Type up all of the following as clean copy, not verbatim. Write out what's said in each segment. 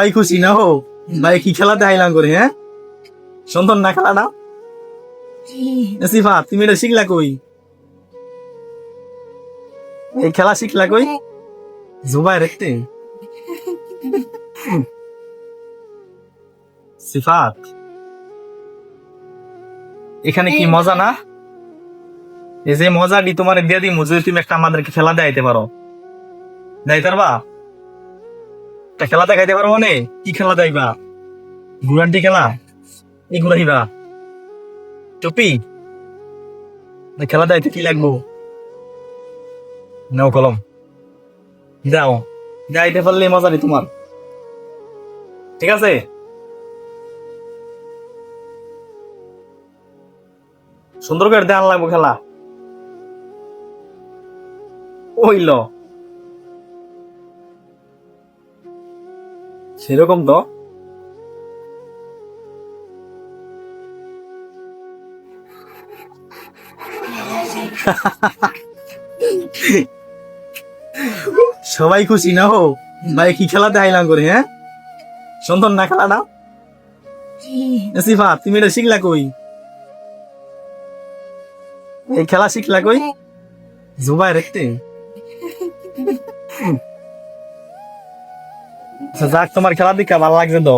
ভাই খুশি না হো ভাই কি খেলাতে আইলাম করে হ্যাঁ সুন্দর না খেলাটা সিফাত তুমি এটা শিখলা কই এই খেলা শিখলা কই জুবাই রেখতে সিফাত এখানে কি মজা না এই যে মজাটি তোমার দিয়ে দিই যদি তুমি একটা আমাদেরকে খেলা দেখাইতে পারো যাইতে পারবা একটা খেলা দেখাইতে পারো মানে কি খেলা দেখাইবা ঘুরান্টি খেলা এই ঘুরাইবা টুপি খেলা দেখাইতে কি লাগবো নাও কলম যাও যাইতে পারলে মজাটি তোমার ঠিক আছে সুন্দর করে ধ্যান লাগবো খেলা ওইল সেরকম তো সবাই খুশি না হো ভাই কি খেলাতে আইলাম করে হ্যাঁ সুন্দর না খেলাটা সিফাত তুমি এটা শিখলা কই এই খেলা শিখলা কই জুবাই রেখতে যাক তোমার খেলা দেখা ভালো লাগছে তো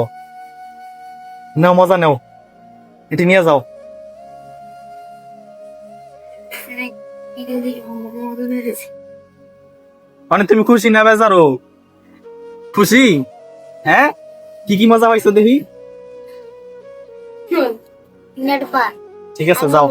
নাও মজা নাও এটি নিয়ে যাও মানে তুমি খুশি না বেজারো খুশি হ্যাঁ কি কি মজা পাইছো দেখি ঠিক আছে যাও